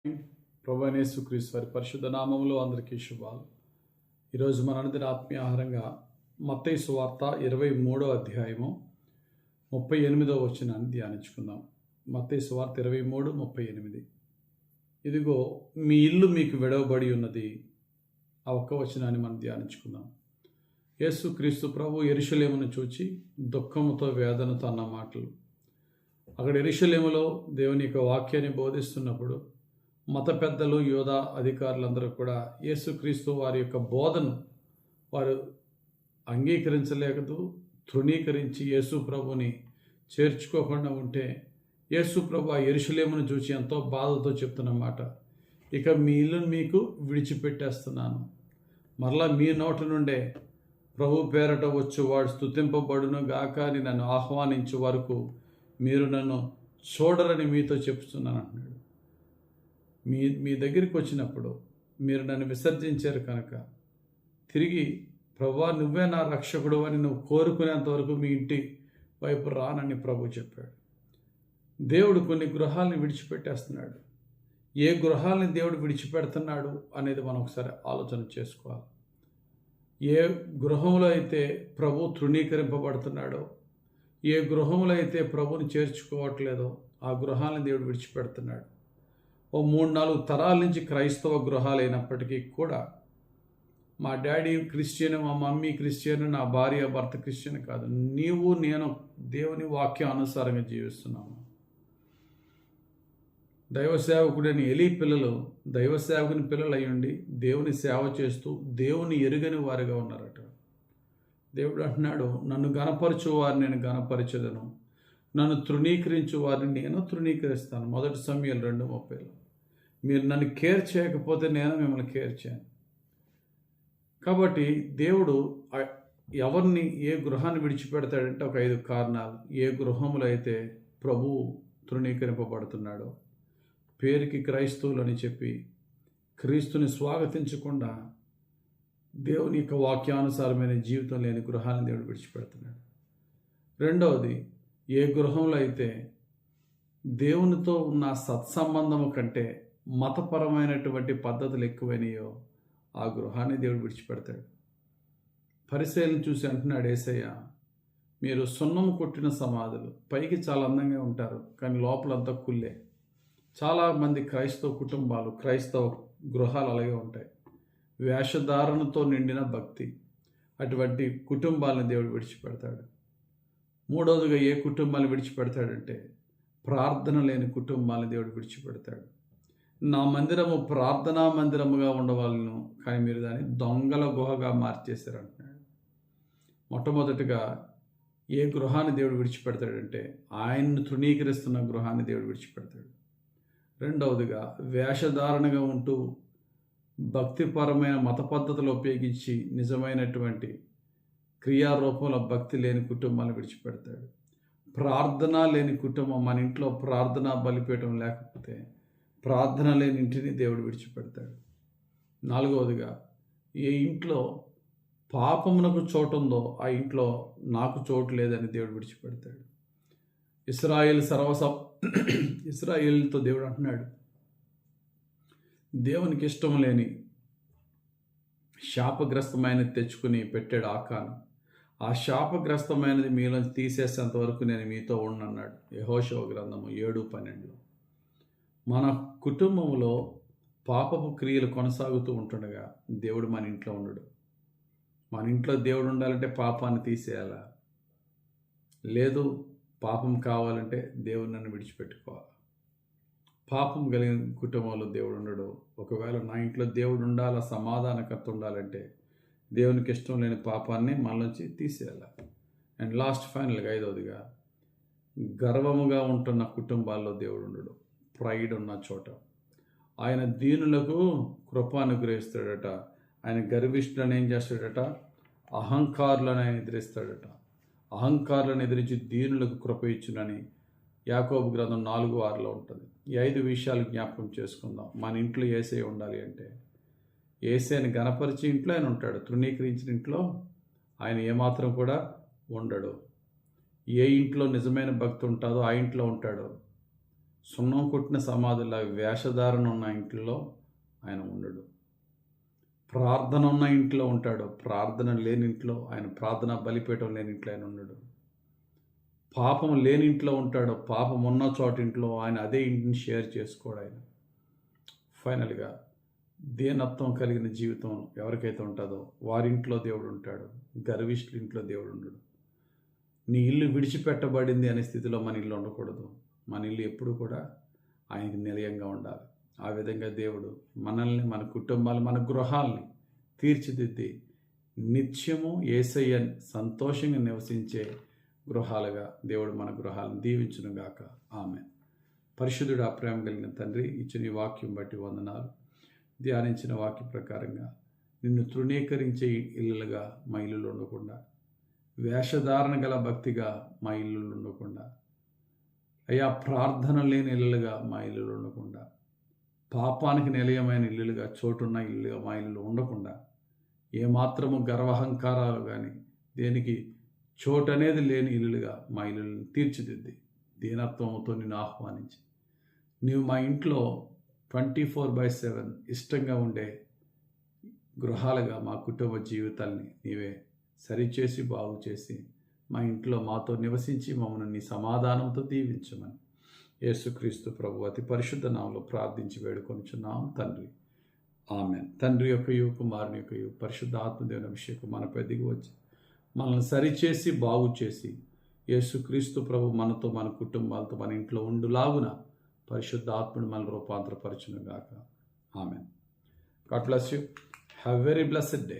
ప్రభువైన యేసుక్రీస్తు వారి పరిశుద్ధ నామములో అందరికీ శుభాలు. ఈరోజు మనందరి ఆత్మీయ ఆహారంగా మత్తయి సువార్త 23వ అధ్యాయము 38వ వచనాన్ని ధ్యానించుకుందాం. మత్తయి సువార్త 23:38. ఇదిగో మీ ఇల్లు మీకు విడవబడి ఉన్నది. ఆ ఒక్క వచనాన్ని మనం ధ్యానించుకుందాం. యేసుక్రీస్తు ప్రభు యెరూషలేమును చూచి దుఃఖముతో వేదనతో అన్న మాటలు. అక్కడ యెరూషలేములో దేవుని యొక్క వాక్యాన్ని బోధిస్తున్నప్పుడు మత పెద్దలు, యోధా అధికారులందరూ కూడా యేసుక్రీస్తు వారి యొక్క బోధను వారు అంగీకరించలేకదు, తృణీకరించి యేసు ప్రభుని చేర్చుకోకుండా ఉంటే యేసు ప్రభు ఆ యెరూషలేమును చూసి ఎంతో బాధతో చెప్తున్నమాట, ఇక మీ ఇల్లును మీకు విడిచిపెట్టేస్తున్నాను. మరలా మీ నోటి నుండే ప్రభు పేరట వచ్చువాడు స్తుతింపబడును గాక అని నన్ను ఆహ్వానించే వరకు మీరు నన్ను చూడరని మీతో చెప్తున్నాను అంటున్నాడు. మీ దగ్గరికి వచ్చినప్పుడు మీరు నన్ను విసర్జించారు కనుక తిరిగి ప్రభువా నువ్వే నా రక్షకుడు అని నువ్వు కోరుకునేంత వరకు మీ ఇంటి వైపు రానని ప్రభు చెప్పాడు. దేవుడు కొన్ని గృహాలను విడిచిపెట్టేస్తున్నాడు. ఏ గృహాలని దేవుడు విడిచిపెడుతున్నాడు అనేది మనం ఒకసారి ఆలోచన చేసుకోవాలి. ఏ గృహంలో అయితే ప్రభు తృణీకరింపబడుతున్నాడో, ఏ గృహంలో అయితే ప్రభుని చేర్చుకోవట్లేదో ఆ గృహాలను దేవుడు విడిచిపెడుతున్నాడు. ఓ 3-4 తరాల నుంచి క్రైస్తవ గృహాలు అయినప్పటికీ కూడా మా డాడీ క్రిస్టియన్, మా మమ్మీ క్రిస్టియన్, నా భార్య భర్త క్రిస్టియన్ కాదు, నీవు నేను దేవుని వాక్యం అనుసారంగా జీవిస్తున్నాము. దైవ సేవకుడైన ఎలీ పిల్లలు దైవ సేవకుని పిల్లలు అయ్యుండి దేవుని సేవ చేస్తూ దేవుని ఎరుగని వారిగా ఉన్నారట. దేవుడు అంటున్నాడు, నన్ను గణపరచు వారిని నేను గణపరచదను, నన్ను తృణీకరించు వారిని నేను తృణీకరిస్తాను. 1 సమూయేలు 2:30. మీరు నన్ను కేర్ చేయకపోతే నేను మిమ్మల్ని కేర్ చేయను. కాబట్టి దేవుడు ఎవరిని ఏ గృహాన్ని విడిచిపెడతాడంటే ఒక 5 కారణాలు. ఏ గృహములో అయితే ప్రభువు తృణీకరింపబడుతున్నాడో, పేరుకి క్రైస్తవులు అని చెప్పి క్రీస్తుని స్వాగతించకుండా దేవుని యొక్క వాక్యానుసారమైన జీవితం లేని గృహాన్ని దేవుడు విడిచిపెడుతున్నాడు. రెండవది, ఏ గృహంలో అయితే దేవునితో ఉన్న సత్సంబంధము కంటే మతపరమైనటువంటి పద్ధతులు ఎక్కువైనాయో ఆ గృహాన్ని దేవుడు విడిచిపెడతాడు. పరిశీలన చూసి అంటున్నాడు యేసయ్య, మీరు సున్నం కొట్టిన సమాధులు, పైకి చాలా అందంగా ఉంటారు కానీ లోపలంతా కుళ్ళే. చాలామంది క్రైస్తవ కుటుంబాలు, క్రైస్తవ గృహాలు అలాగే ఉంటాయి. వేషధారణతో నిండిన భక్తి, అటువంటి కుటుంబాలను దేవుడు విడిచిపెడతాడు. మూడవదిగా ఏ కుటుంబాన్ని విడిచిపెడతాడంటే ప్రార్థన లేని కుటుంబాలను దేవుడు విడిచిపెడతాడు. నా మందిరము ప్రార్థనా మందిరముగా ఉండవాలను, కానీ మీరు దాన్ని దొంగల గుహగా మార్చేశారు అంటున్నాడు. మొట్టమొదటిగా ఏ గృహాన్ని దేవుడు విడిచిపెడతాడంటే ఆయన్ను తృణీకరిస్తున్న గృహాన్ని దేవుడు విడిచిపెడతాడు. రెండవదిగా వేషధారణగా ఉంటూ భక్తిపరమైన మత పద్ధతులు ఉపయోగించి నిజమైనటువంటి క్రియారూపంలో భక్తి లేని కుటుంబాన్ని విడిచిపెడతాడు. ప్రార్థన లేని కుటుంబం, మన ఇంట్లో ప్రార్థన బలిపీఠం లేకపోతే ప్రార్థన లేని ఇంటిని దేవుడు విడిచిపెడతాడు. నాలుగవదిగా, ఏ ఇంట్లో పాపమునకు చోటు ఉందో ఆ ఇంట్లో నాకు చోటు లేదని దేవుడు విడిచిపెడతాడు. ఇశ్రాయేలుతో దేవుడు అంటున్నాడు, దేవునికి ఇష్టం లేని శాపగ్రస్తమైనది తెచ్చుకుని పెట్టాడు ఆకాను. ఆ శాపగ్రస్తమైనది మీలో తీసేసేంత వరకు నేను మీతో ఉండన్నాడు. యెహోషువ గ్రంథము 7:12. మన కుటుంబంలో పాపపు క్రియలు కొనసాగుతూ ఉంటుండగా దేవుడు మన ఇంట్లో ఉండడు. మన ఇంట్లో దేవుడు ఉండాలంటే పాపాన్ని తీసేయాలా? లేదు, పాపం కావాలంటే దేవుడు నన్ను విడిచిపెట్టుకోవాలి. పాపం కలిగిన కుటుంబంలో దేవుడు ఉండడు. ఒకవేళ నా ఇంట్లో దేవుడు ఉండాలా, సమాధానకర్త ఉండాలంటే దేవునికి ఇష్టం లేని పాపాన్ని మనలోంచి తీసేయాలి. అండ్ లాస్ట్ ఫైనల్గా, ఐదవదిగా, గర్వముగా ఉంటున్న కుటుంబాల్లో దేవుడు ఉండడు. ప్రైడ్ ఉన్న చోట ఆయన దీనులకు కృప అనుగ్రహిస్తాడట. ఆయన గర్విష్ఠులను ఏం చేస్తాడట? అహంకారులను ఆయన ఎదిరిస్తాడట. అహంకారులను ఎదిరించి దీనులకు కృప ఇచ్చునని యాకోబు గ్రంథం 4:6 ఉంటుంది. ఈ 5 విషయాలు జ్ఞాపకం చేసుకుందాం. మన ఇంట్లో యేసయ్య ఉండాలి అంటే యేసయ్యని గణపరిచి ఇంట్లో ఆయన ఉంటాడు. తృణీకరించిన ఇంట్లో ఆయన ఏమాత్రం కూడా ఉండడు. ఏ ఇంట్లో నిజమైన భక్తి ఉంటుందో ఆ ఇంట్లో ఉంటాడు. సున్నం కొట్టిన సమాధుల వేషధారణ ఉన్న ఇంట్లో ఆయన ఉండడు. ప్రార్థన ఉన్న ఇంట్లో ఉంటాడు, ప్రార్థన లేని ఇంట్లో ఆయన, ప్రార్థన బలిపీఠం లేని ఇంట్లో ఆయన ఉండడు. పాపం లేని ఇంట్లో ఉంటాడు, పాపం ఉన్న చోట ఇంట్లో ఆయన అదే ఇంటిని షేర్ చేసుకోడు ఆయన. ఫైనల్గా దీనత్వం కలిగిన జీవితం ఎవరికైతే ఉంటుందో వారింట్లో దేవుడు ఉంటాడు, గర్విష్ఠుల ఇంట్లో దేవుడు ఉండడు. నీ ఇల్లు విడిచిపెట్టబడింది అనే స్థితిలో మన ఇల్లు ఉండకూడదు. మన ఇల్లు ఎప్పుడు కూడా ఆయనకి నిలయంగా ఉండాలి. ఆ విధంగా దేవుడు మనల్ని, మన కుటుంబాలు, మన గృహాల్ని తీర్చిదిద్ది నిత్యము యేసయ్య సంతోషంగా నివసించే గృహాలుగా దేవుడు మన గృహాలను దీవించునుగాక. ఆమేన్. పరిశుద్ధుడు, ప్రేమ కలిగిన తండ్రి, ఇచ్చిన ఈ వాక్యం బట్టి వందనాలు. ధ్యానించిన వాక్య ప్రకారంగా నిన్ను తృణీకరించే ఇల్లులుగా మా ఇల్లులు ఉండకుండా, వేషధారణ గల భక్తిగా మా ఇల్లులు ఉండకుండా, అయ్యా ప్రార్థన లేని ఇల్లులుగా మా ఇల్లులు ఉండకుండా, పాపానికి నిలయమైన ఇల్లులుగా, చోటున్న ఇల్లుగా మా ఇల్లు ఉండకుండా, ఏమాత్రము గర్వహంకారాలు కానీ దేనికి చోటు అనేది లేని ఇల్లులుగా మా ఇల్లులను తీర్చిదిద్ది దీనత్వంతో నిన్ను ఆహ్వానించి నీవు మా ఇంట్లో 24/7 ఇష్టంగా ఉండే గృహాలుగా మా కుటుంబ జీవితాల్ని నీవే సరిచేసి బాగు చేసి మా ఇంట్లో మాతో నివసించి మమ్మల్ని నీ సమాధానంతో దీవించమని యేసుక్రీస్తు ప్రభు అతి పరిశుద్ధ నామములో ప్రార్థించి వేడుకొనుచున్నాం తండ్రి. ఆమేన్. తండ్రి యొక్కయు, కుమారుని యొక్కయు, పరిశుద్ధ ఆత్మదేవుని అభిషేకం మనపై దిగి వచ్చి మనల్ని సరిచేసి బాగు చేసి యేసుక్రీస్తు ప్రభు మనతో, మన కుటుంబాలతో, మన ఇంట్లో ఉండులాగున పరిశుద్ధ ఆత్మను మనల్ని రూపాంతరపరచును గాక. Amen. God bless you. Have very blessed day.